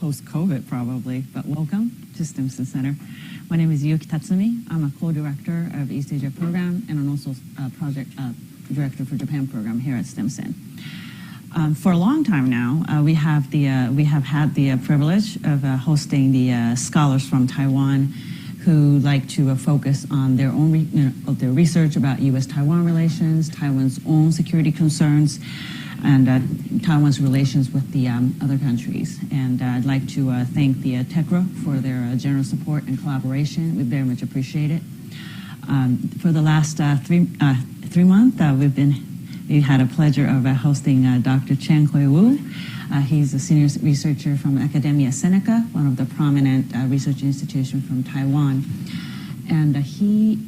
post-COVID probably, but welcome to Stimson Center. My name is Yuki Tatsumi. I'm a co-director of East Asia Program, and I'm also a project director for Japan Program here at Stimson. For a long time now, we have had the privilege of hosting the scholars from Taiwan who like to focus on their own their research about U.S.-Taiwan relations, Taiwan's own security concerns, and Taiwan's relations with the other countries. And I'd like to thank the TECRA for their generous support and collaboration. We very much appreciate it. For the last 3 months, we had a pleasure of hosting Dr. Chien-Huei Wu. He's a senior researcher from Academia Sinica, one of the prominent research institutions from Taiwan. And he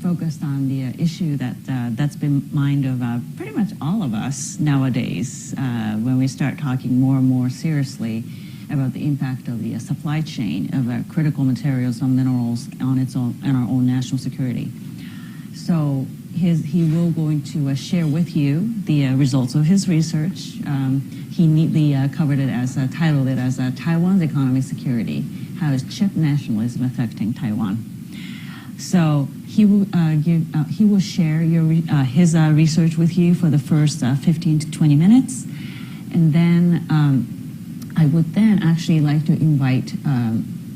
focused on the issue that's been mind of pretty much all of us nowadays when we start talking more and more seriously about the impact of the supply chain of critical materials and minerals on our own national security. So he will going to share with you the results of his research. He neatly titled it as Taiwan's Economic Security: How is Chip Nationalism Affecting Taiwan? So he will share his research with you for the first 15 to 20 minutes, and then I would then actually like to invite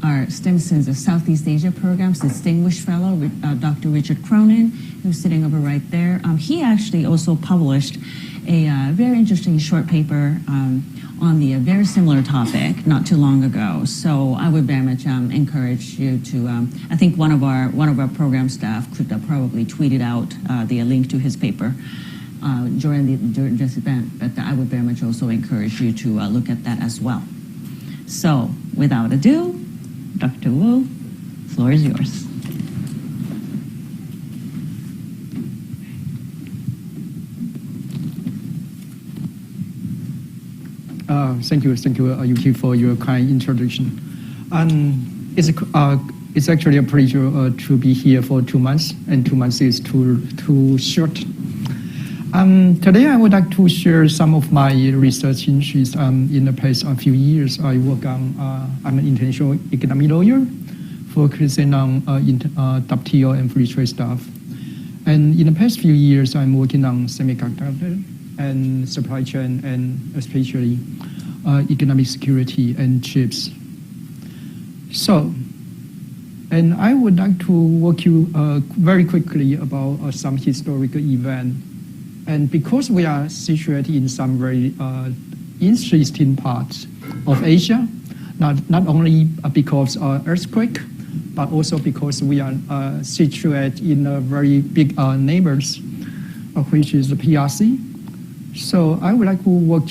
our Stimson's Southeast Asia Program's distinguished fellow, Dr. Richard Cronin, who's sitting over right there. He actually also published a very interesting short paper on the very similar topic not too long ago. So I would very much encourage you to. I think one of our program staff could probably tweet it out, the link to his paper during this event. But I would very much also encourage you to look at that as well. So without ado, Dr. Wu, the floor is yours. Thank you, Yuki, for your kind introduction. It's actually a pleasure to be here for 2 months, and 2 months is too short. Today, I would like to share some of my research interests. In the past few years, I work on. I'm an international economic lawyer, focusing on WTO and free trade stuff. And in the past few years, I'm working on semiconductor and supply chain, and especially economic security and chips. So, and I would like to walk you very quickly about some historical event. And because we are situated in some very interesting parts of Asia, not only because of earthquake, but also because we are situated in a very big neighbors, which is the PRC. So I would like to walk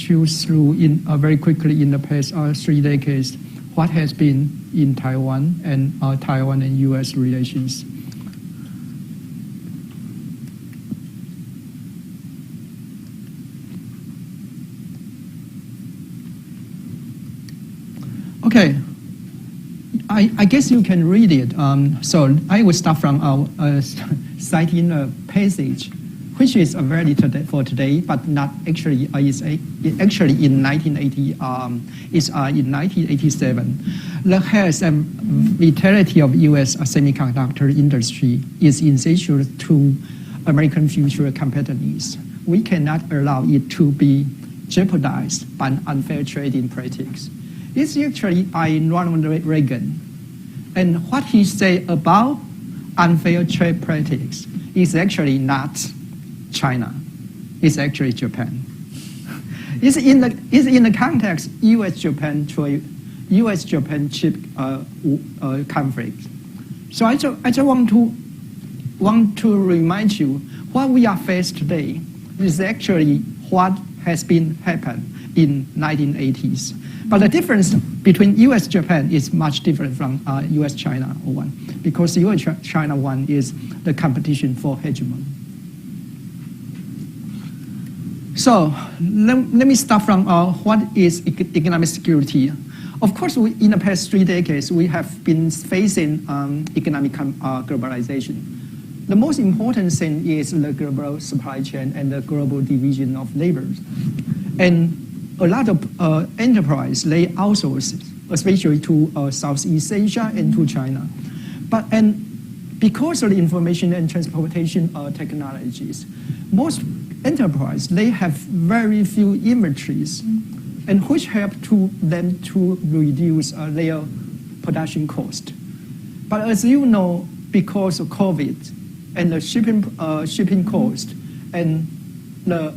you through very quickly in the past 3 decades what has been in Taiwan and Taiwan and U.S. relations. Okay, I guess you can read it. So I will start from citing a passage, which is valid for today, but not actually. It's actually in 1980. It's in 1987. The health and vitality of U.S. semiconductor industry is essential to American future competitiveness. We cannot allow it to be jeopardized by unfair trading practices. It's actually by Ronald Reagan. And what he said about unfair trade practices is actually not China. It's actually Japan. It's in the context U.S.-Japan chip conflict. So I just want to remind you what we are faced today is actually what has been happened in 1980s. But the difference between U.S.-Japan is much different from U.S.-China one, because U.S.-China one is the competition for hegemony. So let me start from what is economic security. Of course, in the past 3 decades, we have been facing economic globalization. The most important thing is the global supply chain and the global division of labor. And a lot of enterprise, they outsource, especially to Southeast Asia and to China. And because of the information and transportation technologies, most enterprise, they have very few inventories, and which help them to reduce their production cost. But as you know, because of COVID and the shipping cost and the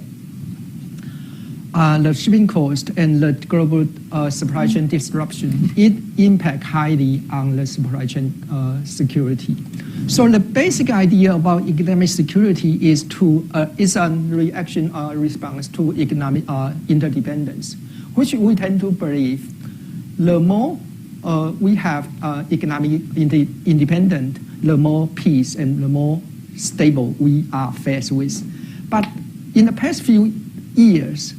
shipping cost and the global supply chain disruption, it impact highly on the supply chain security. So the basic idea about economic security is a reaction response to economic interdependence, which we tend to believe the more we have economic independence, the more peace and the more stable we are faced with. But in the past few years,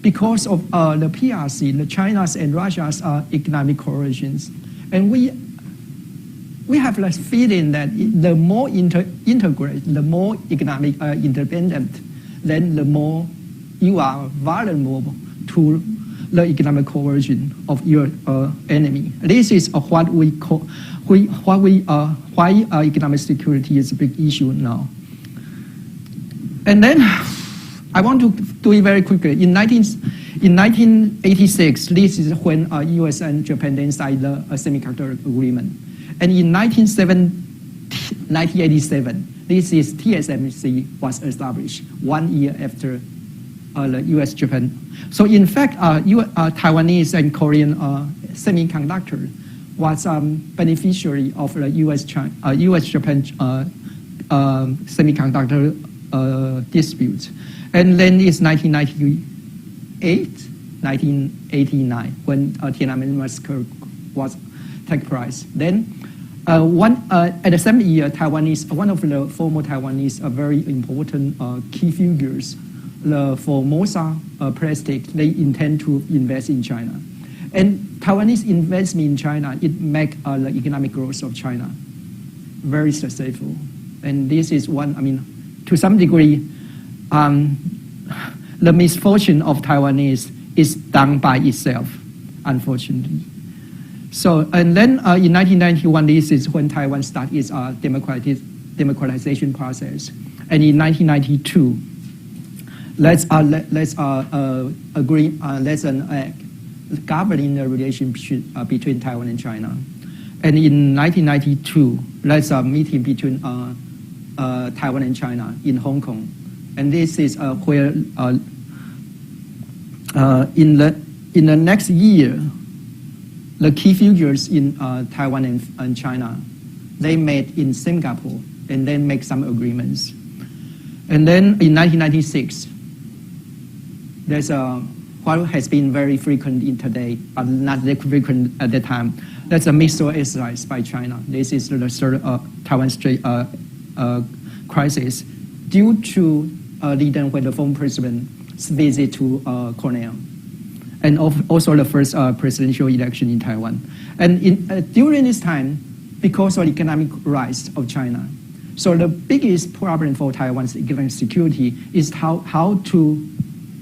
because of the PRC, the China's and Russia's economic coalitions, and we have this feeling that the more integrated, the more economic independent, then the more you are vulnerable to the economic coercion of your enemy. This is what we call why economic security is a big issue now. And then I want to do it very quickly. In 1986, this is when U.S. and Japan then signed the semiconductor agreement. And in 1987, this is TSMC was established 1 year after the U.S.-Japan. So in fact, Taiwanese and Korean semiconductor was beneficiary of the U.S.-Japan semiconductor dispute. And then it's 1989, when Tiananmen massacre was take place. Then at the same year, one of the former Taiwanese very important key figures, the Formosa Plastic, they intend to invest in China. And Taiwanese investment in China, it make the economic growth of China very successful. And this is one, to some degree, the misfortune of Taiwanese is done by itself, unfortunately. So, and then in 1991, this is when Taiwan started its democratization process. And in 1992, let's agree, let's enact governing the relationship between Taiwan and China. And in 1992, let's a meeting between Taiwan and China in Hong Kong. And this is where in the next year, the key figures in Taiwan and China, they met in Singapore and then make some agreements. And then in 1996, there's what has been very frequent in today, but not that frequent at the time. That's a missile exercise by China. This is the third Taiwan Strait crisis due to Li Denghui, the former president's visit to Cornell, and also the first presidential election in Taiwan. And during this time, because of the economic rise of China, so the biggest problem for Taiwan's economic security is how to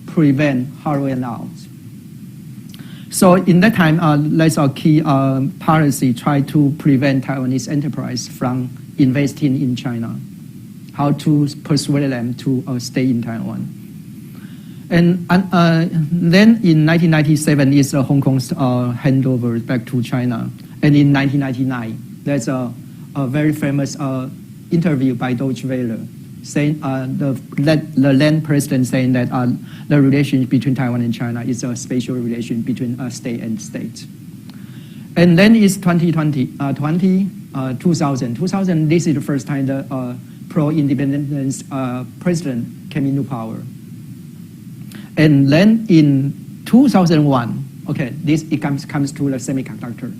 prevent hollow out. So in that time, that's our key policy, try to prevent Taiwanese enterprise from investing in China, how to persuade them to stay in Taiwan. And then in 1997 is Hong Kong's handover back to China. And in 1999, there's a very famous interview by Deutsche Welle, saying the then president saying that the relation between Taiwan and China is a special relation between state and state. And then it's 2000. 2000, this is the first time the pro-independence president came into power. And then in 2001, it comes to the semiconductor.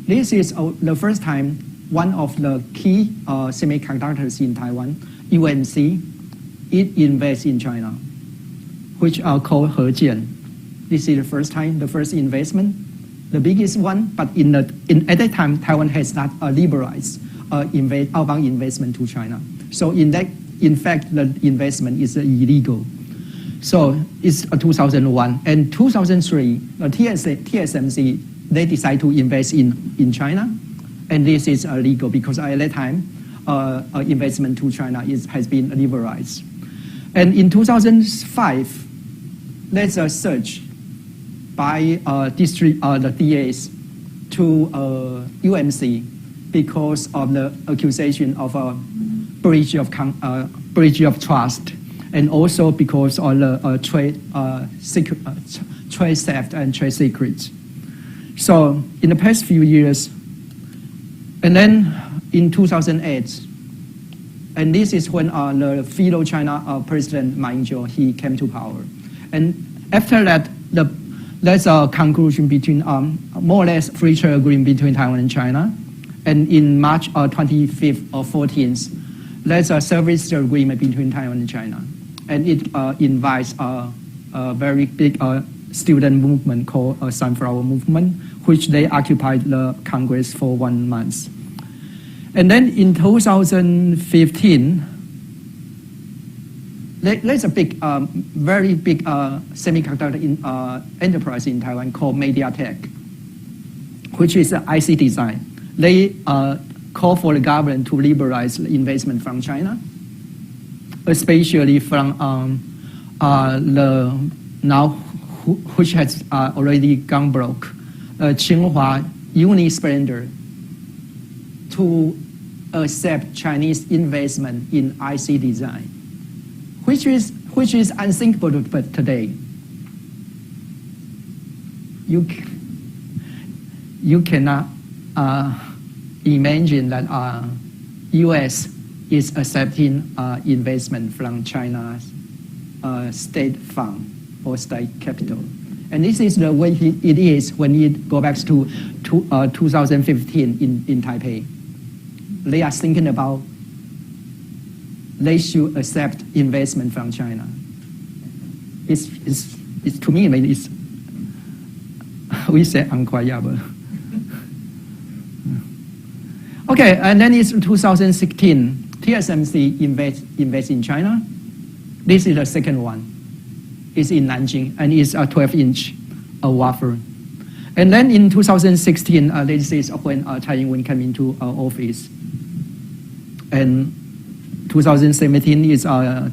This is the first time one of the key semiconductors in Taiwan, UMC, it invests in China, which are called Hejian. This is the first time, the first investment, the biggest one, but at that time, Taiwan has not liberalized outbound investment to China. So in fact, the investment is illegal. So it's 2001. And 2003, TSMC, they decide to invest in China. And this is legal because at that time, investment to China has been liberalized. And in 2005, there's a search by the DAs to UMC because of the accusation of a breach of trust, and also because of the trade theft and trade secrets. So in the past few years, and then in 2008, and this is when the fellow China President Ma Ying-jeou, he came to power. And after that, there's a conclusion between more or less free trade agreement between Taiwan and China. And in March 25th or 14th, there's a service agreement between Taiwan and China. And it invites a very big student movement called Sunflower Movement, which they occupied the Congress for 1 month. And then in 2015, there's a big, very big semiconductor enterprise in Taiwan called MediaTek, which is IC design. They call for the government to liberalize the investment from China, especially from which has already gone broke, Chien-Huei Wu to accept Chinese investment in IC design, which is unthinkable today. You cannot imagine that U.S. is accepting investment from China's state fund or state capital. And this is the way it is when it goes back to 2015 in Taipei. They are thinking about they should accept investment from China. It's to me, I mean, it's, we say incroyable. Okay, and then it's 2016. TSMC invest in China. This is the second one. It's in Nanjing, and it's a 12-inch wafer. And then in 2016, this is when Tsai Ing-wen came into office. And 2017 is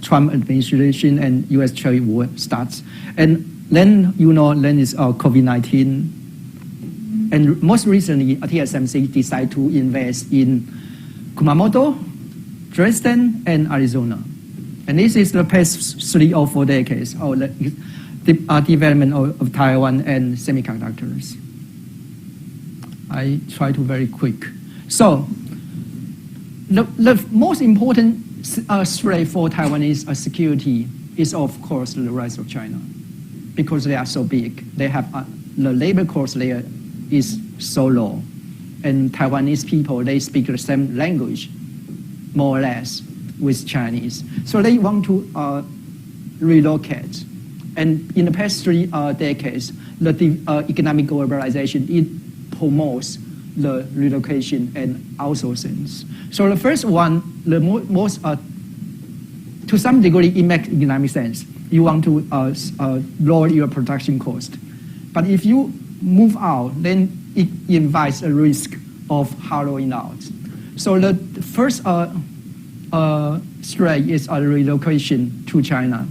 Trump administration and U.S. trade war starts. And then, then is COVID-19. And most recently, TSMC decided to invest in Kumamoto, Dresden, and Arizona. And this is the past 3 or 4 decades of the development of Taiwan and semiconductors. I try to very quick. So the most important threat for Taiwanese security is, of course, the rise of China, because they are so big. They have the labor cost there is so low, and Taiwanese people, they speak the same language, more or less, with Chinese. So they want to relocate. And in the past 3 decades, the economic globalization, it promotes the relocation and outsourcing. So the first one, the most to some degree, it makes economic sense. You want to lower your production cost. But if you move out, then it invites a risk of hollowing out. So the first threat is a relocation to China.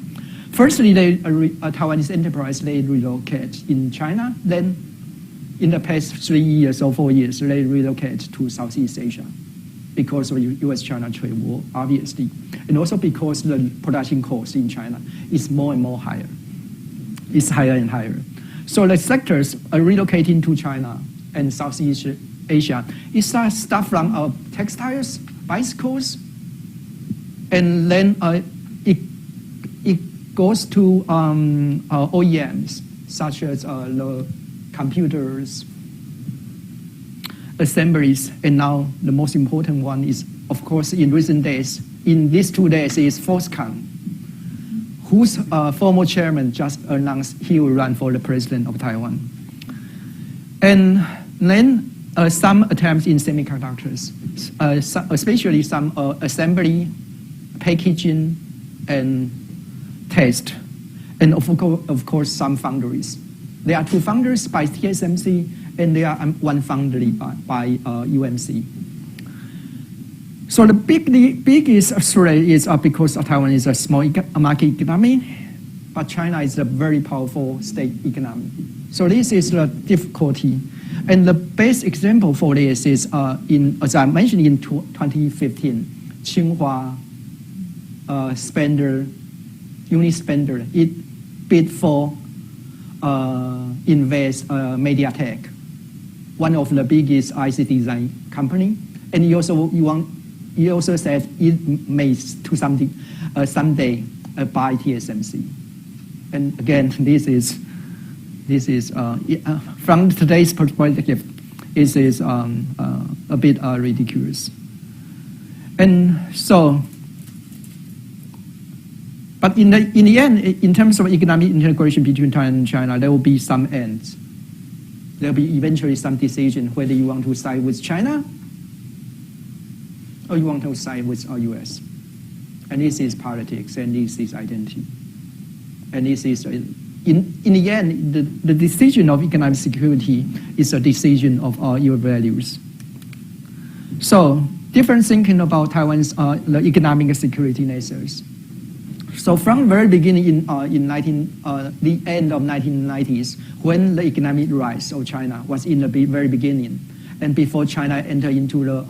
Firstly, Taiwanese enterprise, they relocate in China. Then in the past 3 years or 4 years, they relocate to Southeast Asia because of U.S.-China trade war, obviously. And also because the production cost in China is more and more higher. It's higher and higher. So the sectors are relocating to China and Southeast Asia. It starts stuff from textiles, bicycles, and then it goes to OEMs, such as the computers, assemblies, and now the most important one is, of course, in recent days, in these 2 days, is Foxconn, whose former chairman just announced he will run for the president of Taiwan. And then some attempts in semiconductors, especially some assembly, packaging, and test. And of course, some foundries. There are 2 foundries by TSMC, and there are 1 foundry by UMC. So the biggest threat is because Taiwan is a small market economy, but China is a very powerful state economy. So this is the difficulty. And the best example for this is, as I mentioned, in 2015, Chien-Huei Unispender, it bid for invest MediaTek, one of the biggest IC design company, and he also said it may to someday buy TSMC. And again, this is from today's perspective, it is a bit ridiculous. And so, but in the end, in terms of economic integration between Taiwan and China, there will be some ends. There will be eventually some decision whether you want to side with China or you want to side with US. And this is politics, and this is identity. And this is, in the end, the decision of economic security is a decision of your values. So, different thinking about Taiwan's the economic security measures. So from very beginning in the end of 1990s, when the economic rise of China was in the very beginning, and before China entered into the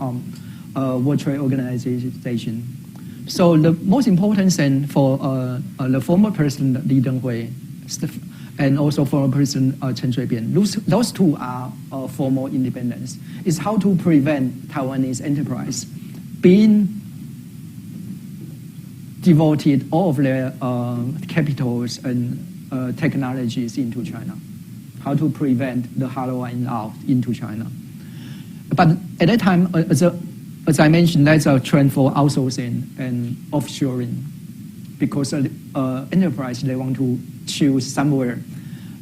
World Trade Organization. So the most important thing for the former president Li Denghui and also former president Chen Shui-bian, those 2 are formal independence, is how to prevent Taiwanese enterprise being devoted all of their capitals and technologies into China. How to prevent the hardware out into China. But at that time, as I mentioned, there's a trend for outsourcing and offshoring, because enterprise, they want to choose somewhere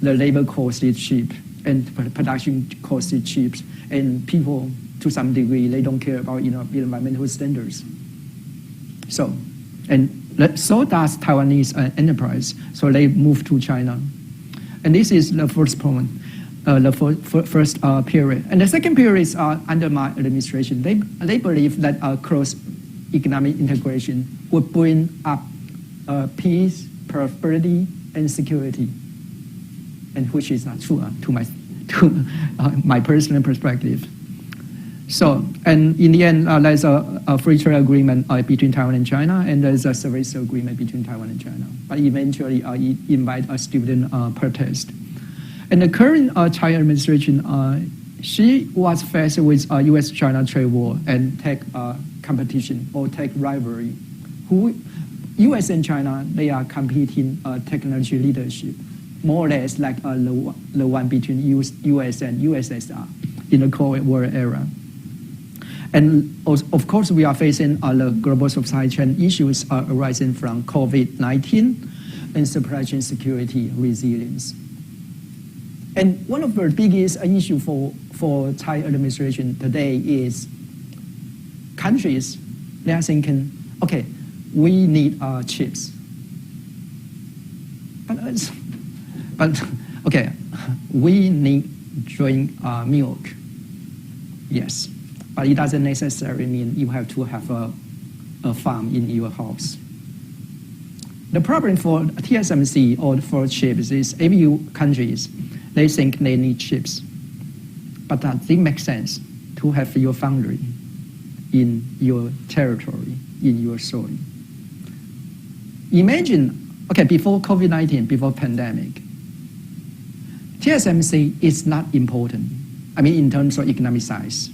the labor cost is cheap and production cost is cheap, and people, to some degree, they don't care about environmental standards. So does Taiwanese enterprise. So they move to China, and this is the first point, the first period. And the second period is under my administration. They believe that cross economic integration would bring up peace, prosperity, and security, and which is not true to my personal perspective. So, and in the end, there's a free trade agreement between Taiwan and China, and there's a service agreement between Taiwan and China. But eventually, it invite a student protest. And the current China administration, she was faced with U.S.-China trade war and tech competition or tech rivalry. U.S. and China, they are competing technology leadership, more or less like the one between U.S. and USSR in the Cold War era. And of course, we are facing the global supply chain issues arising from COVID-19 and supply chain security resilience. And one of the biggest issues for Thai administration today is countries, they are thinking, okay, we need chips. But okay, we need drink milk. Yes. But it doesn't necessarily mean you have to have a farm in your house. The problem for TSMC or for chips is every countries, they think they need chips. But does it make sense to have your foundry in your territory, in your soil? Imagine, okay, before COVID-19, before pandemic, TSMC is not important. I mean, in terms of economic size,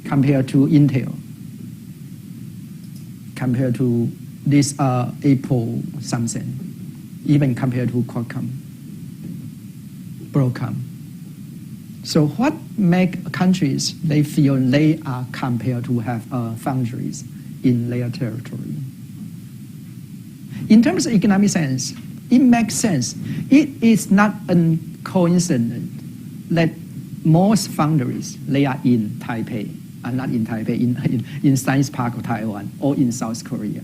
compared to Intel, compared to this Apple something, even compared to Qualcomm, Broadcom. So what make countries, they feel they are compelled to have foundries in their territory? In terms of economic sense, it makes sense. It is not a coincidence that most foundries, they are in Taipei, not in Taipei, in Science Park of Taiwan or in South Korea.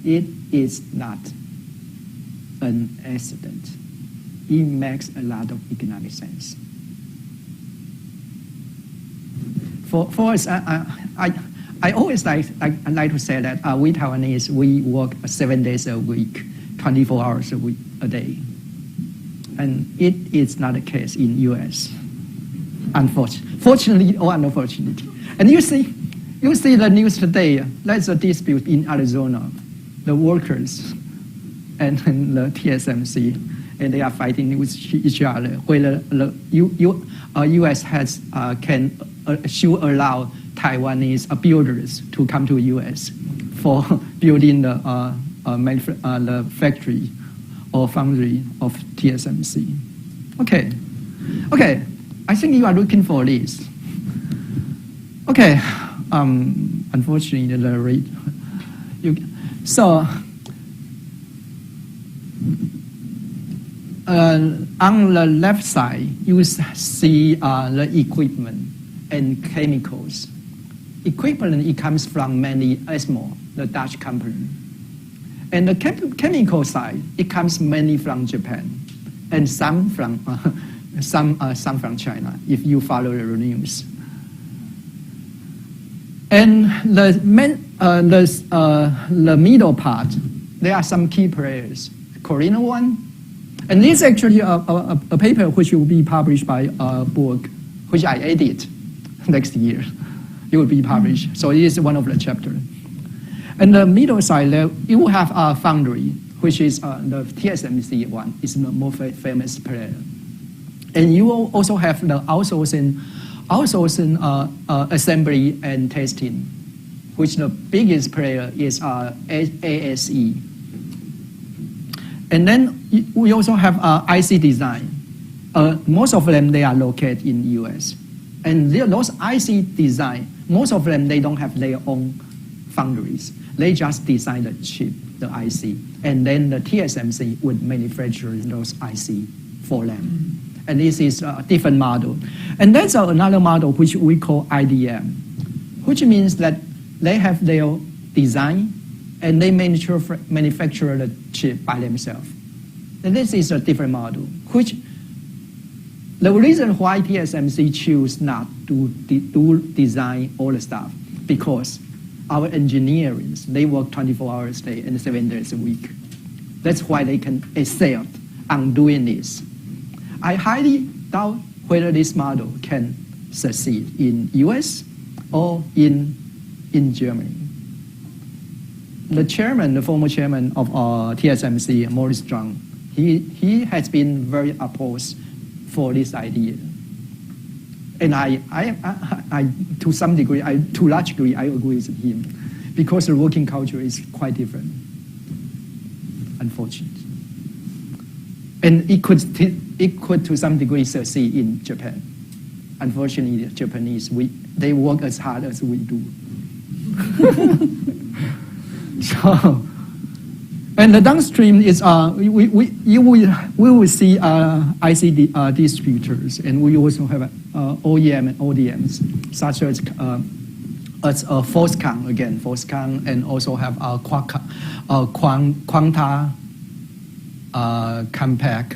It is not. an accident. It makes a lot of economic sense. For us, I always like to say that we Taiwanese, we work 7 days a week, 24 hours a day. And it is not the case in US, fortunately or unfortunately. And you see the news today, there's a dispute in Arizona, the workers and the TSMC, and they are fighting with each other, whether the US should allow Taiwanese builders to come to US for building the factory or foundry of TSMC. Okay, I think you are looking for this. Okay, unfortunately the rate. On the left side, you see the equipment and chemicals. Equipment, it comes from many ASML, the Dutch company. And the chemical side, it comes mainly from Japan, and some from China, if you follow the news. And the middle part, there are some key players. Korean one, and this is actually a paper which will be published by a book, which I edit next year. It will be published. So it is one of the chapters. And the middle side, you will have a foundry, which is the TSMC one, is the most famous player. And you will also have the outsourcing assembly and testing, which the biggest player is ASE. And then we also have IC design. Most of them, they are located in the US. And those IC design, most of them, they don't have their own foundries. They just design the chip, the IC. And then the TSMC would manufacture those IC for them. And this is a different model. And that's another model which we call IDM, which means that they have their design and they manufacture the chip by themselves. And this is a different model, which the reason why TSMC choose not to do design all the stuff, because our engineers, they work 24 hours a day and 7 days a week. That's why they can excel on doing this. I highly doubt whether this model can succeed in US or in Germany. The chairman, the former chairman of TSMC, Morris Chang, he has been very opposed for this idea. And I to some degree, to a large degree, I agree with him, because the working culture is quite different, unfortunately. And it could to some degree succeed in Japan. Unfortunately, the Japanese, they work as hard as we do. So, and the downstream is we will see IC distributors, and we also have OEM and ODMs, such as Foxconn, and also have Quanta, Compaq,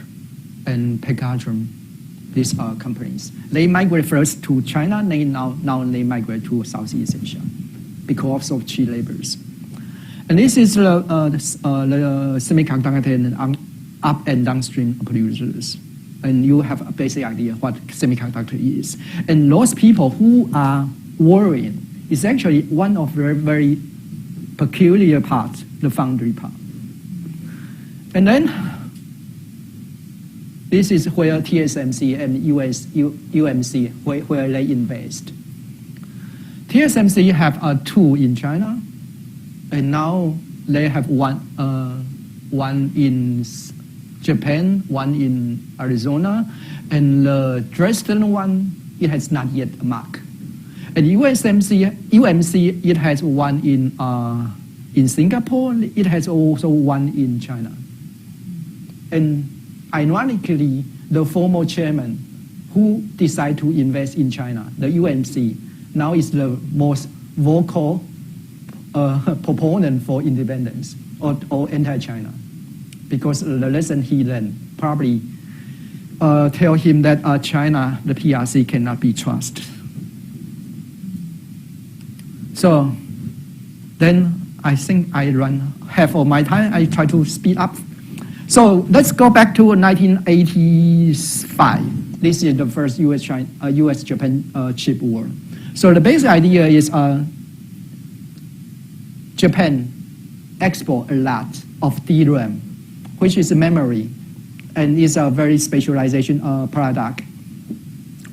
and Pegatron. These are companies. They migrate first to China, now they migrate to Southeast Asia because of cheap labors. And this is the semiconductor and up and downstream producers. And you have a basic idea what semiconductor is. And those people who are worrying is actually one of the very peculiar parts, the foundry part. And then this is where TSMC and UMC, where they invest. TSMC have two in China, and now they have one in Japan, one in Arizona, and the Dresden one, it has not yet a mark. And UMC, it has one in Singapore, it has also one in China. And ironically, the former chairman who decided to invest in China, the UMC, now is the most vocal proponent for independence or anti-China. because the lesson he learned probably tell him that China, the PRC, cannot be trusted. So then I think I run half of my time. I try to speed up. So let's go back to 1985. This is the first US-Japan chip war. So the basic idea is Japan export a lot of DRAM, which is a memory, and is a very specialization product.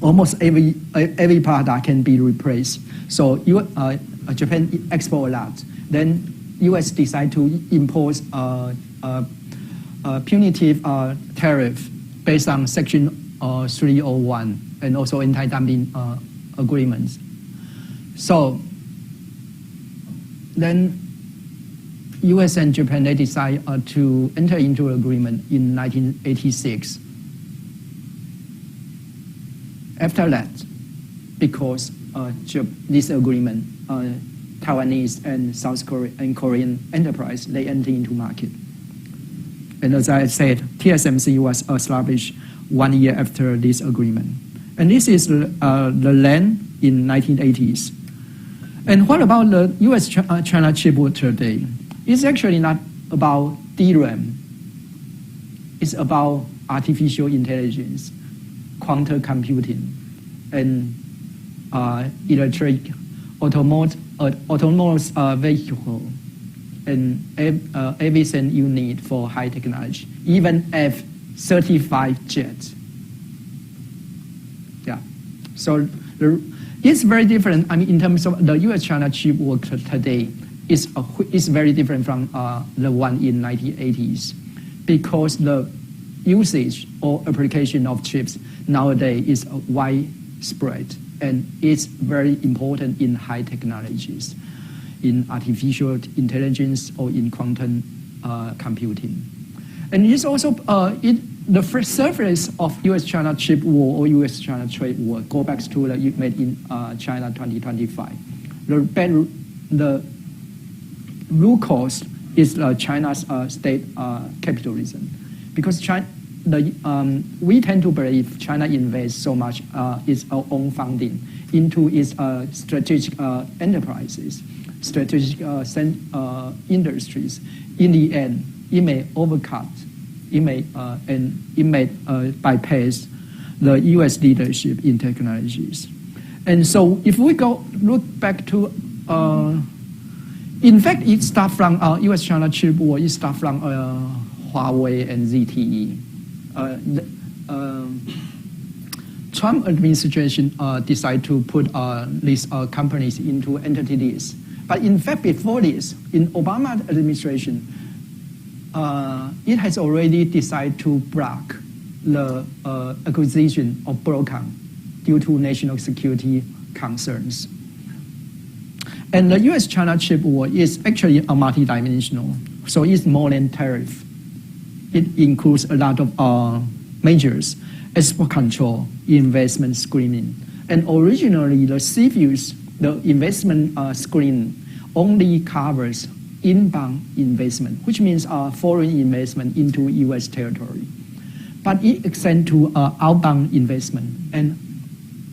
Almost every product can be replaced. So Japan export a lot. Then US decide to impose punitive tariff based on Section 301 and also anti-dumping agreements. So then US and Japan, they decide to enter into an agreement in 1986. After that, because this agreement, Taiwanese and South Korean and Korean enterprise, they enter into market. And as I said, TSMC was established 1 year after this agreement. And this is the land in 1980s. And what about the US-China chip war today? It's actually not about DRAM. It's about artificial intelligence, quantum computing, and electric autonomous vehicle, and everything you need for high technology, even F-35 jets. Yeah, so it's very different. I mean, in terms of the US-China chip war today, is very different from the one in 1980s, because the usage or application of chips nowadays is widespread, and it's very important in high technologies, in artificial intelligence or in quantum computing. And it's also, the first surface of US-China chip war or US-China trade war go back to the made in China 2025. The root cause is China's state capitalism, because we tend to believe China invests so much its own funding into its strategic enterprises, strategic industries. In the end, it may overcut, it may bypass the U.S. leadership in technologies. And so if we look back to, in fact, it starts from U.S.-China chip war, it starts from Huawei and ZTE. Trump administration decided to put these companies into entity list. But in fact, before this, in Obama administration, it has already decided to block the acquisition of Broadcom due to national security concerns. And the US-China chip war is actually a multidimensional, so it's more than tariff. It includes a lot of measures, export control, investment screening. And originally, the CFIUS, the investment screen, only covers inbound investment, which means foreign investment into U.S. territory. But it extends to outbound investment. And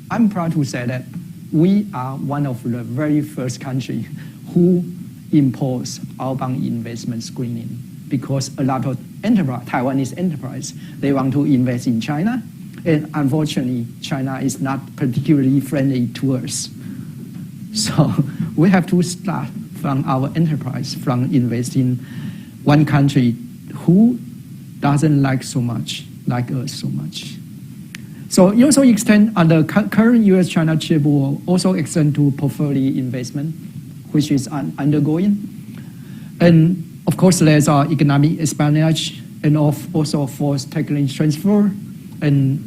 I'm proud to say that we are one of the very first countries who impose outbound investment screening, because a lot of Taiwanese enterprise, they want to invest in China, and unfortunately, China is not particularly friendly to us. So we have to start from our enterprise, from investing one country who doesn't like us so much. So it also extend the current U.S.-China chip war also extend to portfolio investment, which is undergoing. And of course, there's economic espionage and also forced technology transfer. And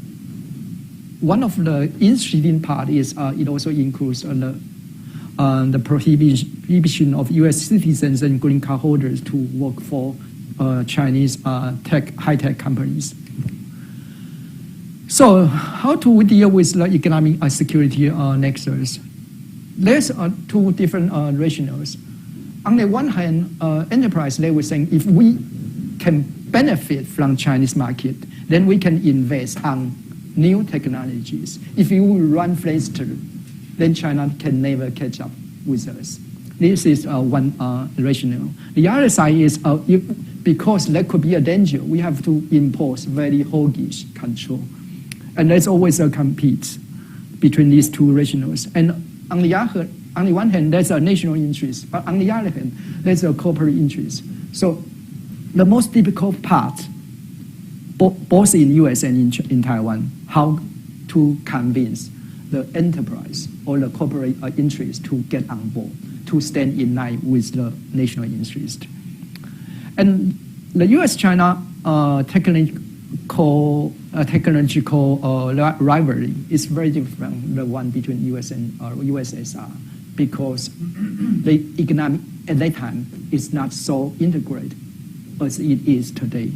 one of the interesting part is it also includes the prohibition of U.S. citizens and green card holders to work for Chinese high-tech companies. So how do we deal with the economic security nexus? There's two different rationales. On the one hand, enterprise, they were saying if we can benefit from Chinese market, then we can invest on new technologies. If you run faster, then China can never catch up with us. This is one rationale. The other side is because there could be a danger, we have to impose very hawkish control. And there's always a compete between these two rationales. And on the one hand, there's a national interest, but on the other hand, there's a corporate interest. So the most difficult part, both in US and in Taiwan, how to convince the enterprise or the corporate interest to get on board, to stand in line with the national interest. And the US-China technological rivalry is very different from the one between US and USSR, because the economic at that time is not so integrated as it is today.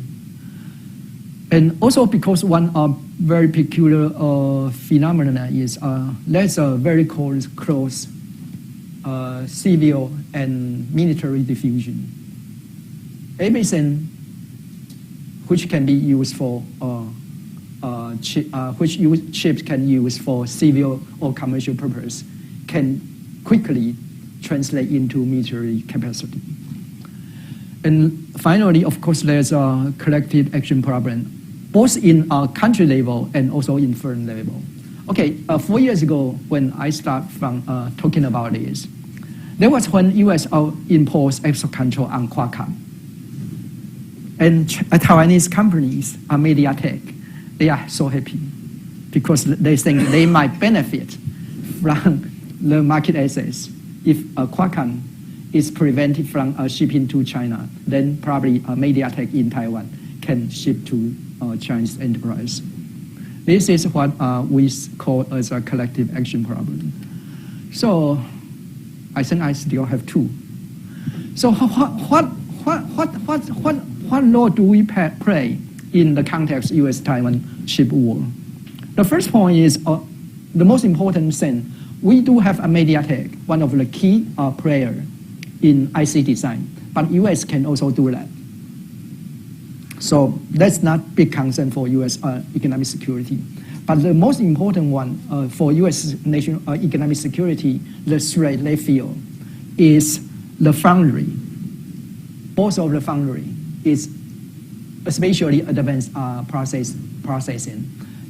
And also because one very peculiar phenomenon is there's a very close civil and military diffusion. Everything which can be used for chips can use for civil or commercial purpose can quickly translate into military capacity. And finally, of course, there's a collective action problem, both in country level and also in firm level. Okay, 4 years ago, when I start from talking about this, there was when US imposed export control on Qualcomm. And Taiwanese companies, MediaTek, they are so happy because they think they might benefit from the market access. If Qualcomm is prevented from shipping to China, then probably MediaTek in Taiwan can ship to Chinese enterprise. This is what we call as a collective action problem. So I think I still have two. So what role do we play in the context of US-Taiwan Ship War? The first point is the most important thing. We do have a MediaTek, one of the key player in IC design, but US can also do that. So that's not big concern for US economic security. But the most important one for US national economic security, the threat they feel, is the foundry. Both of the foundry is especially advanced processing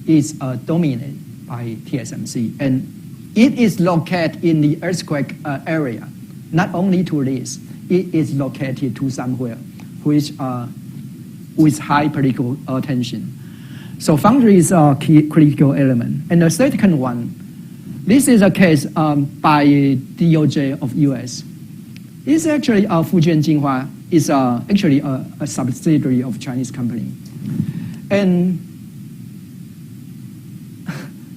is dominated by TSMC, and it is located in the earthquake area. Not only to this, it is located to somewhere which with high political attention. So foundry is a key critical element. And the second one, this is a case by DOJ of US. It's actually Fujian Jinhua is actually a subsidiary of Chinese company. And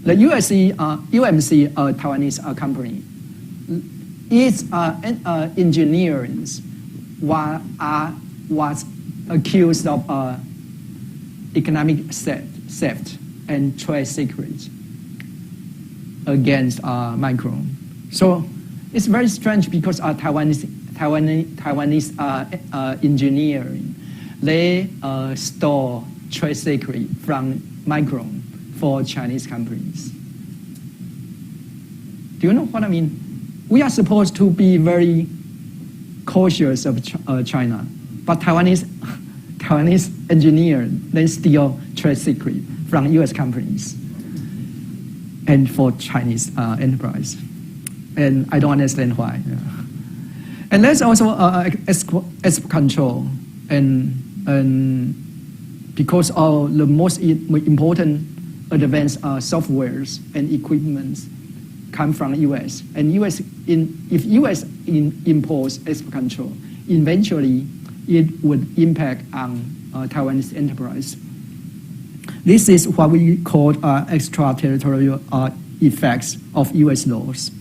the UMC, Taiwanese company, its engineers was accused of economic theft and trade secrets against Micron. So it's very strange because Taiwanese engineering, they store trade secret from Micron for Chinese companies. Do you know what I mean? We are supposed to be very cautious of China, but Taiwanese engineers, they steal trade secret from US companies and for Chinese enterprise. And I don't understand why. Yeah. And there's also export control, and because all the most important advanced softwares and equipments come from US, and if US impose export control, eventually it would impact on Taiwanese enterprise. This is what we call extraterritorial effects of US laws.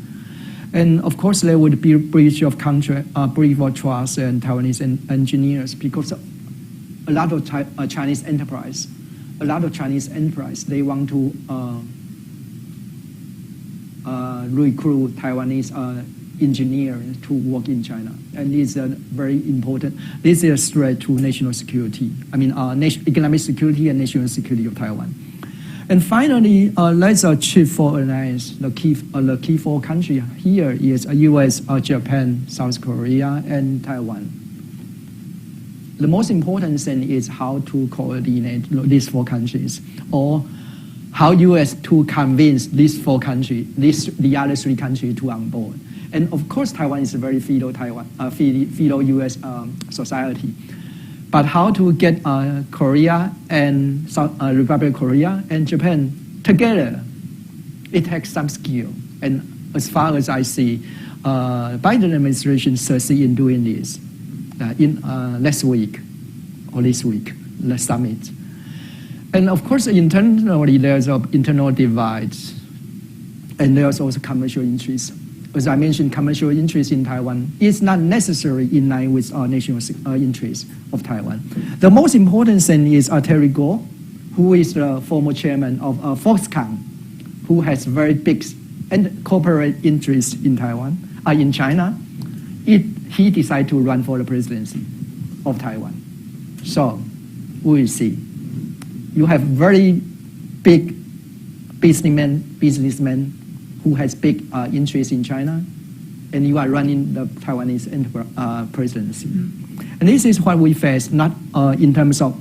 And of course, there would be a breach of contract, breach of trust and Taiwanese engineers, because a lot of Chinese enterprise, they want to recruit Taiwanese engineers to work in China. And it's very important. This is a threat to national security. I mean, economic security and national security of Taiwan. And finally, let's achieve four alliance. The key four countries here is US, Japan, South Korea, and Taiwan. The most important thing is how to coordinate these four countries, or how US to convince these four countries, the other three countries to on board. And of course, Taiwan is a very fidel US society. But how to get Korea and Republic of Korea and Japan together, it takes some skill. And as far as I see, Biden administration succeed in doing this in last week or this week, the summit. And of course, internally, there's an internal divide. And there's also commercial interests. As I mentioned, commercial interest in Taiwan is not necessarily in line with our national interest of Taiwan. The most important thing is Terry Gou, who is the former chairman of Foxconn, who has very big and corporate interest in Taiwan, in China. He decided to run for the presidency of Taiwan. So we will see. You have very big businessmen who has big interest in China, and you are running the Taiwanese presidency. And this is what we face, not in terms of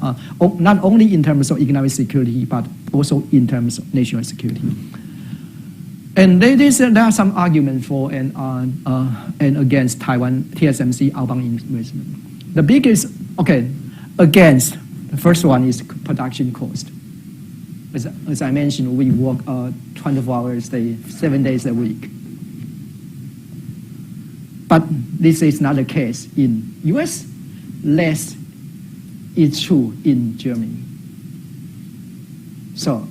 not only in terms of economic security, but also in terms of national security. And there are some arguments for and against Taiwan TSMC outbound investment. The biggest, against, the first one is production cost. As I mentioned, we work 24 hours a day, 7 days a week. But this is not the case in US, less is true in Germany. So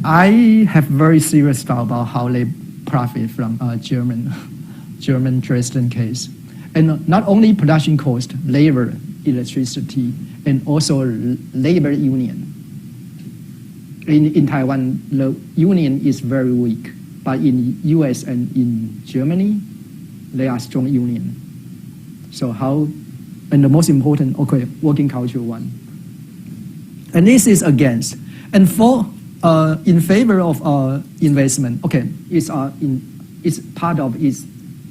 I have very serious doubt about how they profit from German Dresden case. And not only production cost, labor, electricity, and also labor union. In Taiwan, the union is very weak, but in US and in Germany, they are strong union. So how, and the most important, working culture one. And this is against. And for, in favor of investment, it's part of its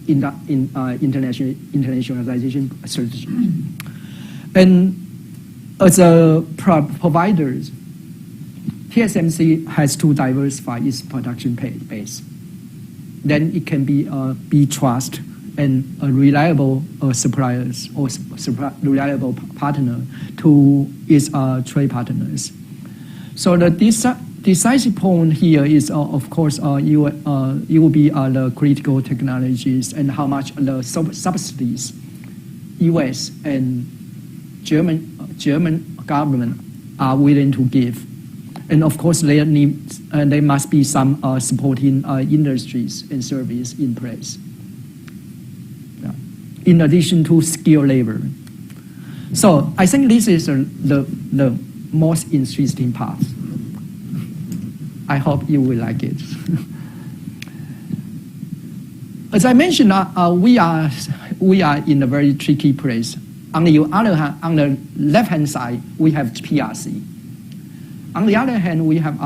internationalization strategy. And as a providers, TSMC has to diversify its production base. Then it can be trust and a reliable suppliers or reliable partner to its trade partners. So the decisive point here is, of course, it will be the critical technologies and how much the subsidies U.S. and German government are willing to give. And of course, there must be some supporting industries and service in place, in addition to skilled labor. So I think this is the most interesting part. I hope you will like it. As I mentioned, we are in a very tricky place. On the other hand, on the left-hand side, we have PRC. On the other hand, we have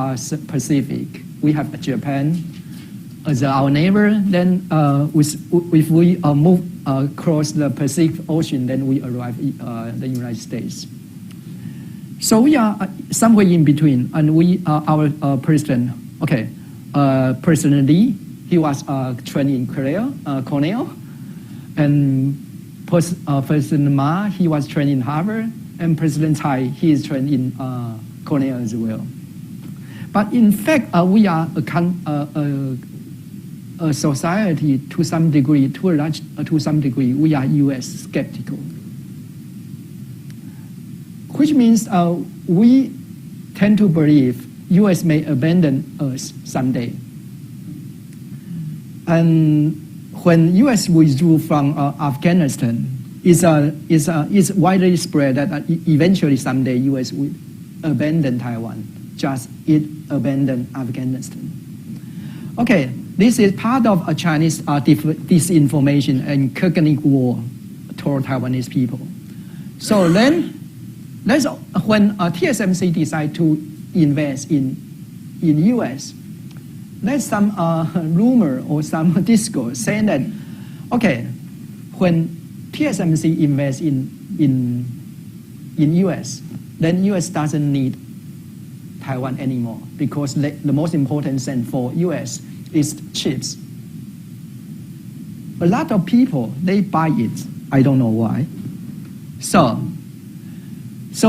Pacific. We have Japan as our neighbor. Then if we move across the Pacific Ocean, then we arrive the United States. So we are somewhere in between. And our president, President Lee, he was trained in Cornell. And President Ma, he was trained in Harvard. And President Tsai, he is trained in Cornell as well. But in fact, we are a society to some degree, we are US skeptical. Which means we tend to believe US may abandon us someday. And when US withdrew from Afghanistan, it's widely spread that eventually someday US will abandon Taiwan, just it abandoned Afghanistan. This is part of a Chinese disinformation and cognitive war toward Taiwanese people. So then, when TSMC decided to invest in US, there's some rumor or some discourse saying that, okay, when TSMC invests in US, then US doesn't need Taiwan anymore because the most important thing for US is chips. A lot of people, they buy it. I don't know why. So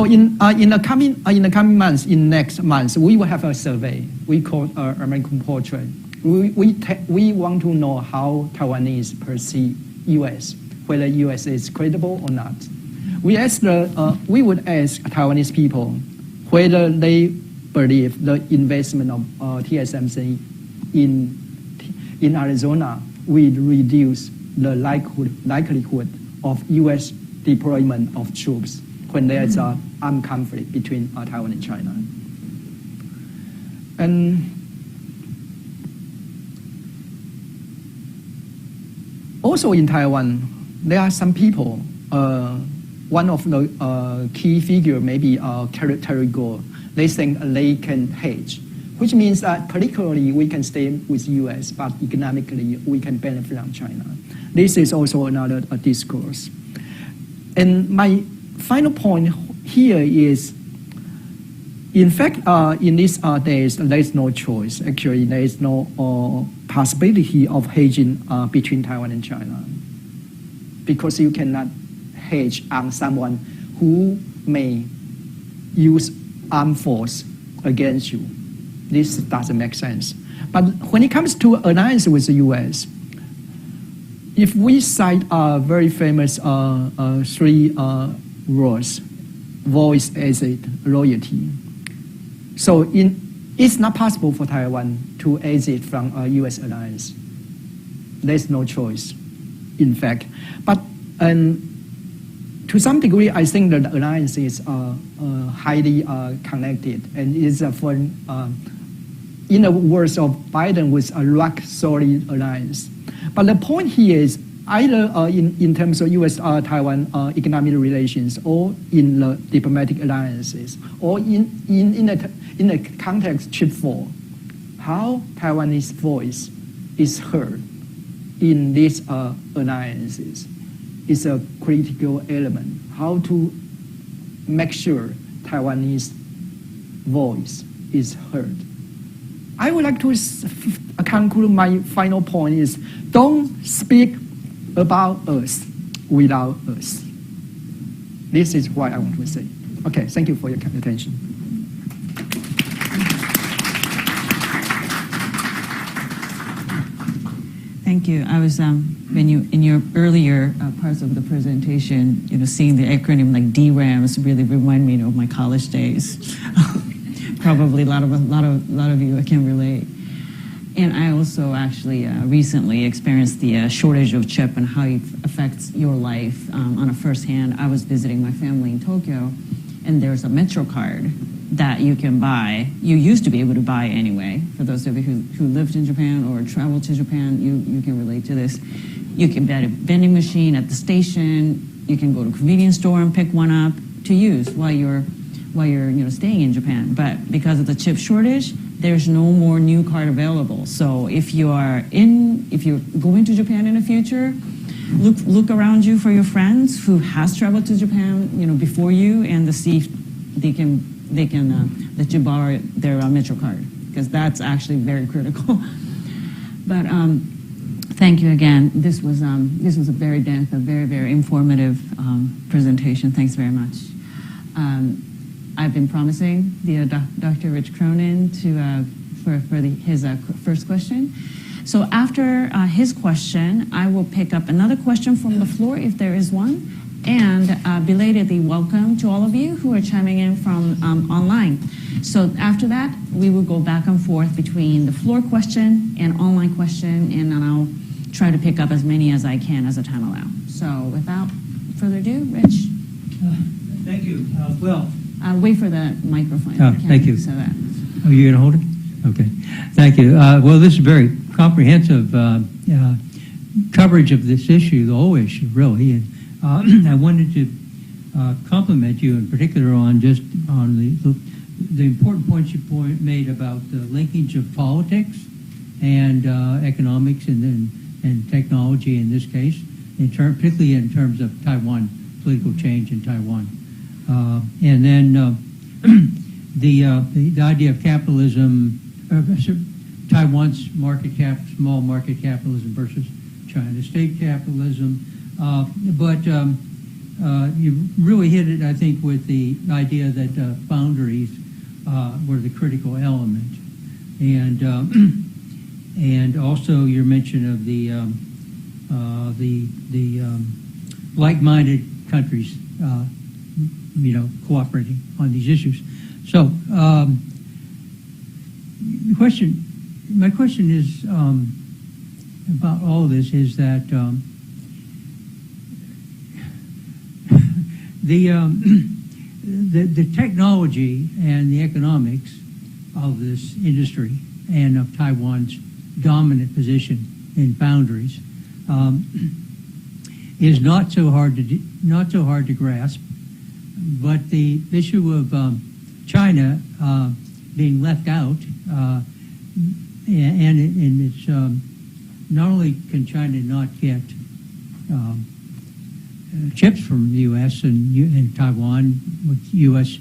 in the coming months, in next months, we will have a survey. We call American Portrait. We want to know how Taiwanese perceive U.S., whether U.S. is credible or not. We would ask Taiwanese people whether they believe the investment of TSMC in Arizona will reduce the likelihood of U.S. deployment of troops when there's an armed conflict between Taiwan and China. And also in Taiwan, there are some people, one of the key figure maybe Terry Gore, they think they can hedge, which means that politically we can stay with US, but economically we can benefit from China. This is also another discourse. And my final point here is, in fact, in these days, there is no choice. Actually, there is no possibility of hedging between Taiwan and China, because you cannot hedge on someone who may use armed force against you. This doesn't make sense. But when it comes to alliance with the U.S., if we cite very famous three words, voice, exit, loyalty. So it's not possible for Taiwan to exit from a U.S. alliance. There's no choice, in fact. But to some degree, I think that the alliance is highly connected, and is in the words of Biden, with a rock-solid alliance. But the point here is, either in terms of U.S.-Taiwan economic relations, or in the diplomatic alliances, or in the context Chip 4, how Taiwanese voice is heard in these alliances is a critical element. How to make sure Taiwanese voice is heard. I would like to conclude my final point is, don't speak about us without us. This is what I want to say. Okay, thank you for your attention. Thank you. I was when you in your earlier parts of the presentation, seeing the acronym like DRAMs really remind me of my college days. Probably a lot of you can relate. And I also actually recently experienced the shortage of chip and how it affects your life on a first hand. I was visiting my family in Tokyo, and there's a Metro card that you can buy. You used to be able to buy anyway. For those of you who lived in Japan or traveled to Japan, you can relate to this. You can buy a vending machine at the station. You can go to a convenience store and pick one up to use while you're staying in Japan. But because of the chip shortage, there's no more new card available. So if you're going to Japan in the future, look around you for your friends who has traveled to Japan, before you, and to see if they can let you borrow their Metro card, because that's actually very critical. But thank you again. This was a very dense, a very, very informative presentation. Thanks very much. I've been promising Dr. Rich Cronin for his first question. So after his question, I will pick up another question from the floor if there is one, and belatedly welcome to all of you who are chiming in from online. So after that, we will go back and forth between the floor question and online question, and then I'll try to pick up as many as I can as the time allows. So without further ado, Rich. Thank you. Well, wait for the microphone. Thank you. So that. Oh, you're going to hold it? Okay. Thank you. Well, this is very comprehensive coverage of this issue, the whole issue, really. And I wanted to compliment you in particular on just on the important points you made about the linkage of politics and economics and technology in this case, particularly in terms of Taiwan, political change in Taiwan. And then the idea of capitalism, Taiwan's market cap, small market capitalism versus China's state capitalism. But you really hit it, I think, with the idea that boundaries were the critical element. And also your mention of the like-minded countries, cooperating on these issues. So, my question is about all of this is that the technology and the economics of this industry and of Taiwan's dominant position in boundaries is not so hard to grasp, but the issue of China being left out, and it's not only can China not get chips from the U.S. and Taiwan with U.S.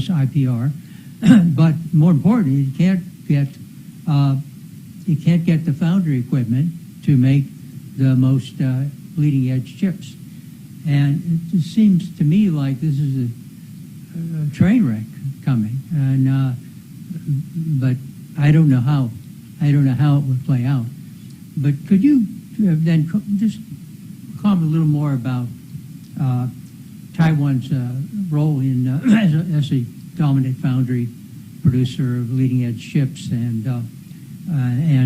IPR, but more importantly, it can't get the foundry equipment to make the most bleeding edge chips. And it just seems to me like this is a train wreck coming, and but I don't know how it would play out. But could you then just comment a little more about Taiwan's role in as a dominant foundry producer of leading edge chips, and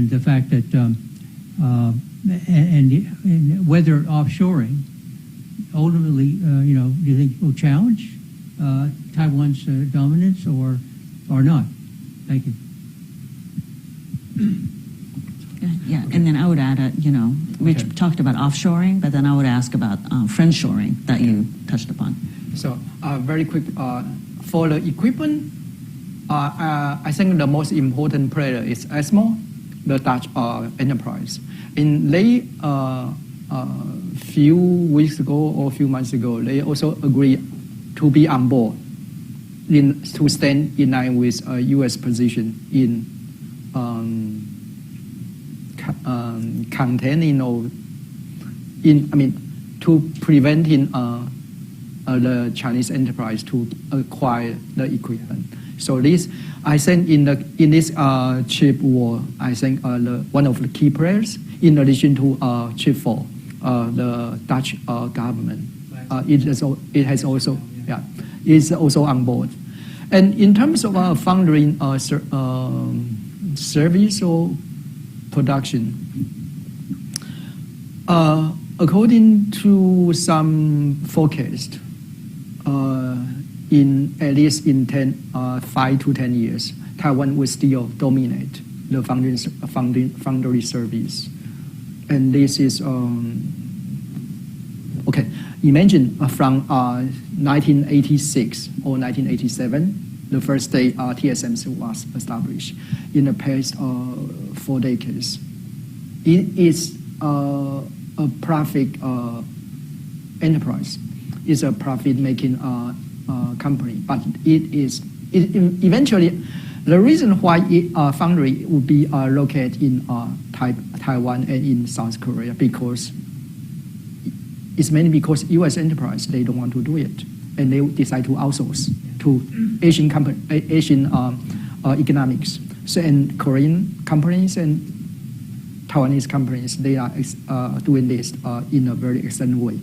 the fact that and whether offshoring ultimately, do you think will challenge Taiwan's dominance or not? Thank you. Yeah, and then I would add, we talked about offshoring, but then I would ask about friendshoring that you touched upon. So very quick, for the equipment, I think the most important player is ASML, the Dutch enterprise. In late few weeks ago or a few months ago, they also agreed to be on board to stand in line with U.S. position in containing or to preventing the Chinese enterprise to acquire the equipment. So this, I think, in this chip war, I think one of the key players, in addition to chip 4, the Dutch government, is also on board. And in terms of foundry service or production, according to some forecast, at least in 5 to 10 years, Taiwan will still dominate the foundry service. And this is okay. Imagine from 1986 or 1987, the first day TSMC was established. In the past 4 decades, it is a profit enterprise. It's a profit-making company, but eventually. The reason why foundry would be located in Taiwan and in South Korea because it's mainly because U.S. enterprise, they don't want to do it, and they decide to outsource to Asian economics. So, and Korean companies and Taiwanese companies, they are doing this in a very extended way.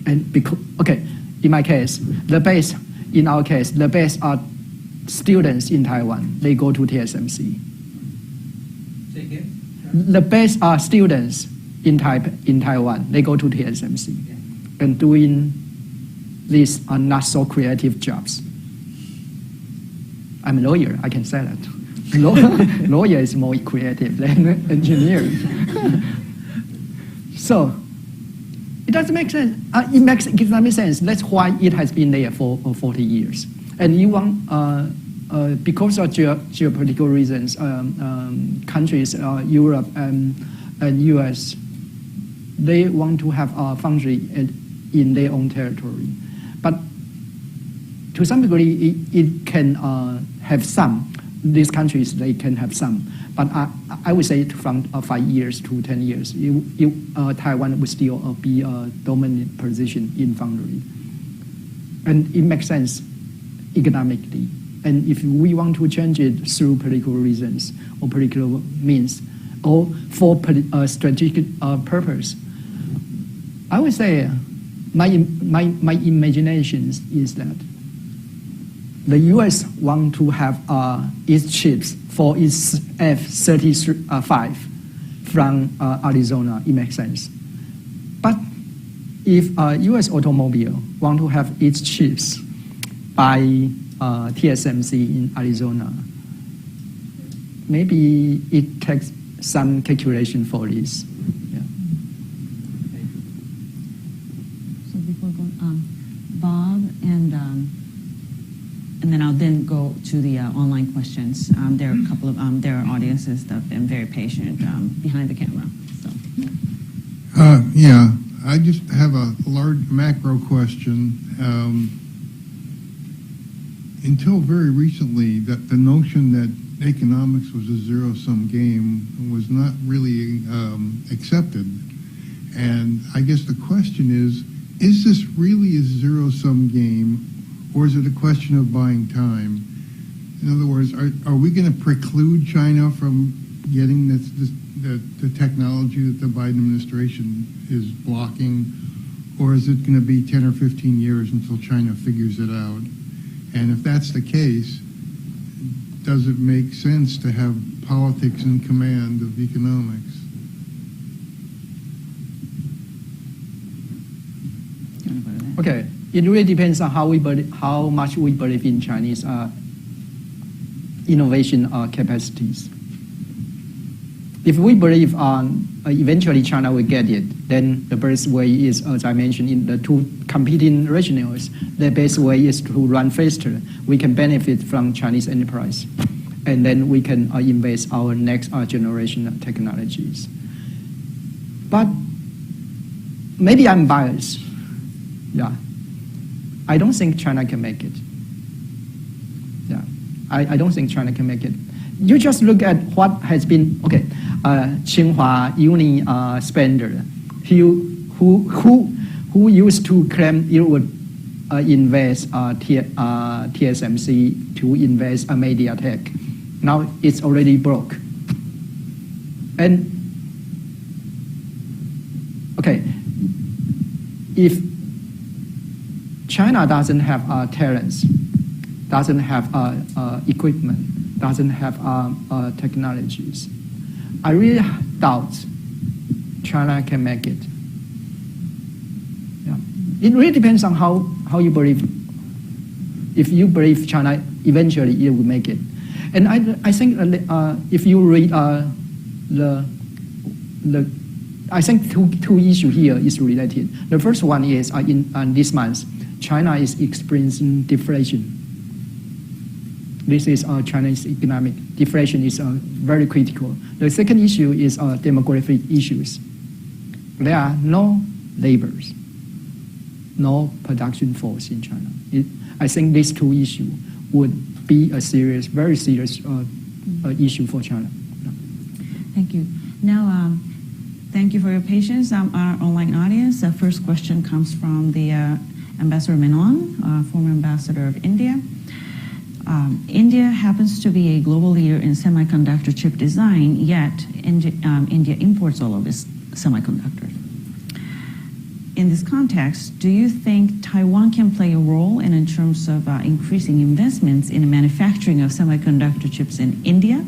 And because, in my case, in our case, the best are students in Taiwan. They go to TSMC. Say again? The best are students in Taiwan. They go to TSMC, and doing these are not so creative jobs. I'm a lawyer. I can say that. Lawyer is more creative than engineer. So it doesn't make sense. It makes economic sense. That's why it has been there for 40 years. And you want, because of geopolitical reasons, countries, Europe and US, they want to have a foundry in their own territory. But to some degree, it can have some. These countries, they can have some. But I would say from 5 years to 10 years, Taiwan will still be a dominant position in foundry. And it makes sense economically. And if we want to change it through political reasons or political means or for strategic purpose, I would say my imagination is that the U.S. want to have its chips for its F-35 from Arizona. It makes sense. But if U.S. automobile want to have its chips by TSMC in Arizona, maybe it takes some calculation for this. Yeah. So before going, Bob and then I'll then go to the online questions. There are a couple of there are audiences that have been very patient behind the camera. So. Yeah, I just have a large macro question. Until very recently, that the notion that economics was a zero-sum game was not really accepted. And I guess the question is this really a zero-sum game, or is it a question of buying time? In other words, are we going to preclude China from getting the technology that the Biden administration is blocking, or is it going to be 10 or 15 years until China figures it out? And if that's the case, does it make sense to have politics in command of economics? Okay, it really depends on how much we believe in Chinese innovation capacities. If we believe eventually China will get it, then the best way is, as I mentioned, in the two competing rationales, the best way is to run faster. We can benefit from Chinese enterprise, and then we can invest our next generation technologies. But maybe I'm biased. Yeah, I don't think China can make it. Yeah, I don't think China can make it. You just look at what has been, okay, Chien-Huei Uni spender, who used to claim it would invest TSMC to invest MediaTek. Now it's already broke. And, okay, if China doesn't have talents, doesn't have equipment, doesn't have technologies, I really doubt China can make it. Yeah. It really depends on how you believe. If you believe China eventually it will make it. And I think if you read I think two issues here is related. The first one is in this month, China is experiencing deflation. This is China's economic deflation is very critical. The second issue is demographic issues. There are no laborers, no production force in China. I think these two issues would be a serious, very serious issue for China. Thank you. Now, thank you for your patience. Our online audience. The first question comes from the Ambassador Menon, former ambassador of India. India happens to be a global leader in semiconductor chip design, yet India imports all of its semiconductors. In this context, do you think Taiwan can play a role in terms of increasing investments in the manufacturing of semiconductor chips in India?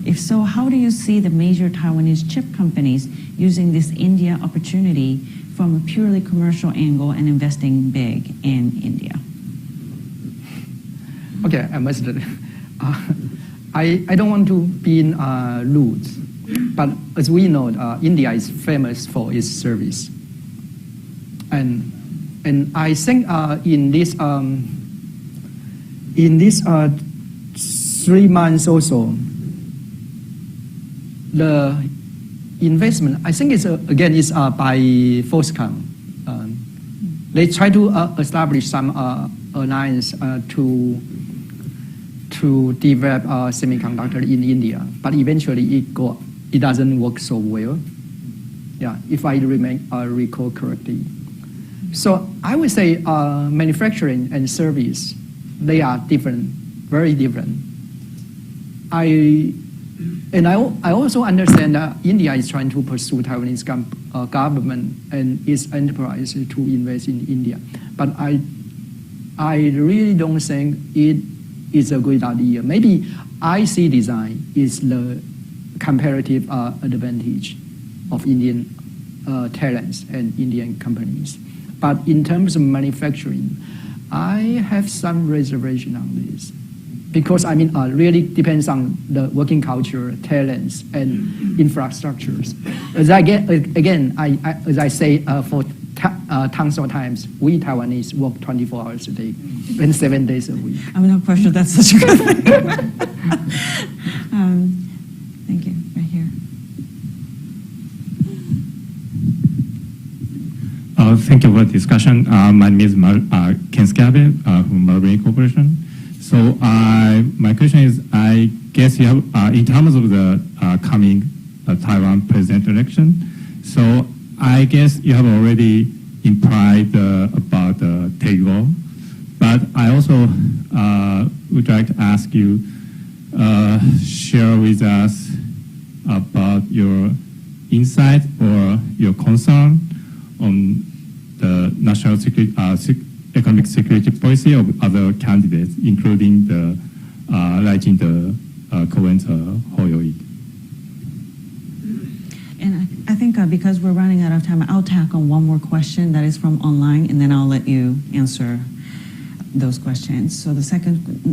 If so, how do you see the major Taiwanese chip companies using this India opportunity from a purely commercial angle and investing big in India? Okay, I must. I don't want to be rude, but as we know, India is famous for its service. And I think in this 3 months also, the investment, I think is again is by Foxconn. They try to establish some alliance to develop semiconductor in India, but eventually it doesn't work so well. Yeah, if I recall correctly. So I would say manufacturing and service, they are different, very different. I also understand that India is trying to pursue Taiwanese government and its enterprise to invest in India. But I really don't think it is a good idea. Maybe IC design is the comparative advantage of Indian talents and Indian companies. But in terms of manufacturing, I have some reservation on this. Because really depends on the working culture, talents, and infrastructures. As I say for tons of times, we Taiwanese work 24 hours a day and 7 days a week. No question that's such a good thing. Thank you. Right here. Thank you for the discussion. My name is Ken Scabe from Marine Corporation. So my question is, I guess you have, in terms of the coming Taiwan president election, so I guess you have already implied about the takeover, but I also would like to ask you, share with us about your insight or your concern on the national security, economic security policy of other candidates, including the writing the current Hoyoi. And I think because we're running out of time, I'll tackle one more question that is from online, and then I'll let you answer those questions. So the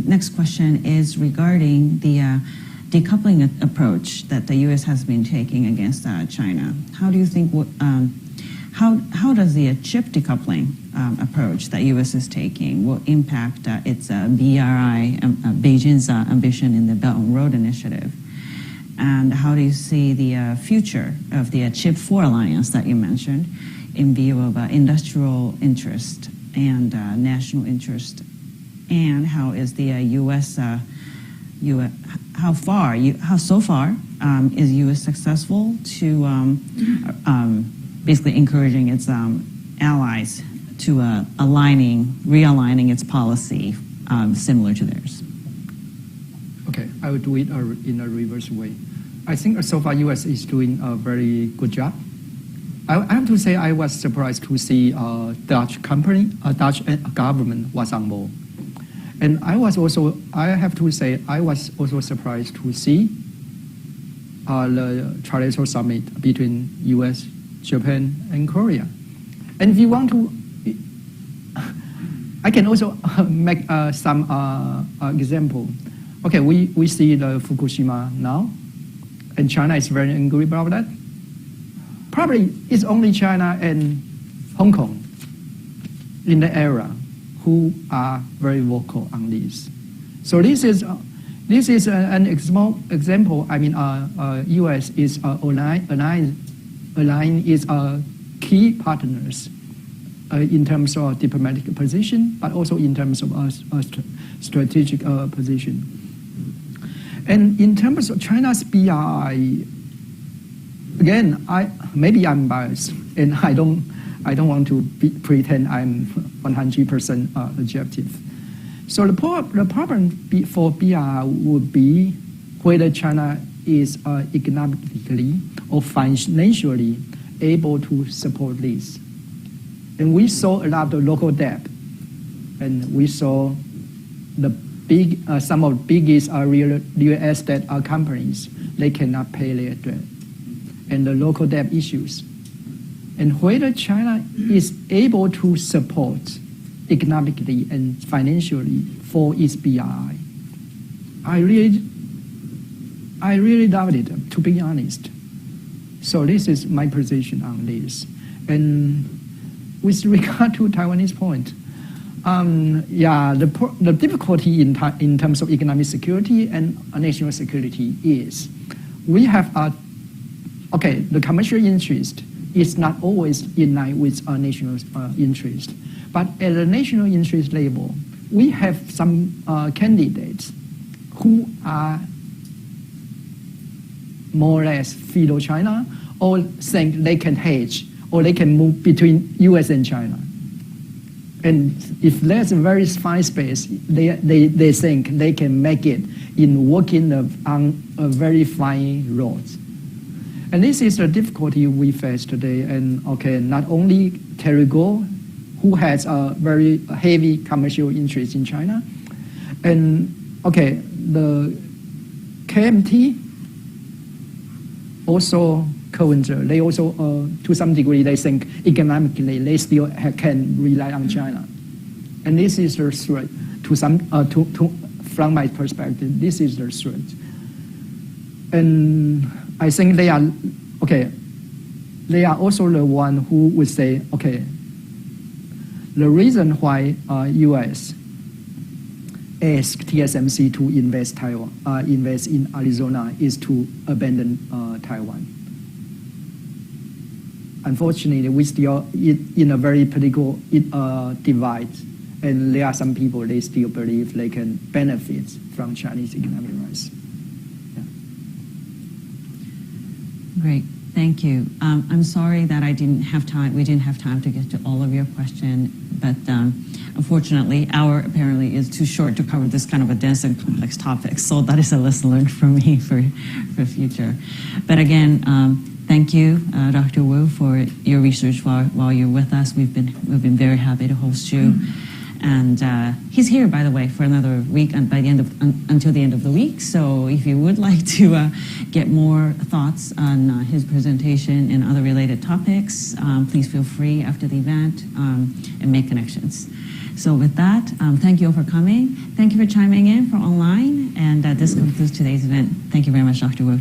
next question is regarding the decoupling approach that the U.S. has been taking against China. How do you think? How does the chip decoupling approach that U.S. is taking will impact its BRI, Beijing's ambition in the Belt and Road Initiative? And how do you see the future of the Chip 4 alliance that you mentioned in view of industrial interest and national interest? And how is the U.S. How so far is U.S. successful to basically encouraging its allies to realigning its policy similar to theirs? Okay, I will do it in a reverse way. I think so far U.S. is doing a very good job. I have to say I was surprised to see Dutch government was on board. And I have to say, I was also surprised to see the trilateral summit between U.S., Japan, and Korea. And if you want to, I can also make some example. Okay, we see the Fukushima now, and China is very angry about that. Probably it's only China and Hong Kong in the area who are very vocal on this. So this is an example. U.S. is aligned its key partners in terms of diplomatic position, but also in terms of strategic position. And in terms of China's BRI, again, maybe I'm biased, and I don't want to pretend I'm 100% objective. So the problem for BRI would be whether China is economically or financially able to support this. And we saw a lot of local debt, and we saw some of the biggest real estate companies, they cannot pay their debt, and the local debt issues. And whether China is able to support economically and financially for its BRI, I really I really doubt it, to be honest. So this is my position on this. And with regard to Taiwanese point, the difficulty in terms of economic security and national security is we have the commercial interest is not always in line with our national interest. But at the national interest level, we have some candidates who are more or less fellow China, or think they can hedge, or they can move between US and China. And if there's a very fine space, they think they can make it in working on a very fine road. And this is the difficulty we face today. And not only Terrigo, who has a very heavy commercial interest in China, and the KMT also co-injure. They also, to some degree, they think economically they still can rely on China, and this is the threat. From my perspective, this is the threat. And I think they are They are also the one who would say, the reason why U.S. asked TSMC to invest in Arizona is to abandon Taiwan. Unfortunately, we still in a very political divide, and there are some people they still believe they can benefit from Chinese economic rise. Yeah. Great. Thank you. I'm sorry that we didn't have time to get to all of your questions, but unfortunately, hour apparently is too short to cover this kind of a dense and complex topic. So that is a lesson learned for me for future. But again, thank you, Dr. Wu, for your research while you're with us. We've been very happy to host you. And he's here, by the way, for another week until the end of the week. So if you would like to get more thoughts on his presentation and other related topics, please feel free after the event and make connections. So with that, thank you all for coming. Thank you for chiming in for online. And this concludes today's event. Thank you very much, Dr. Wu.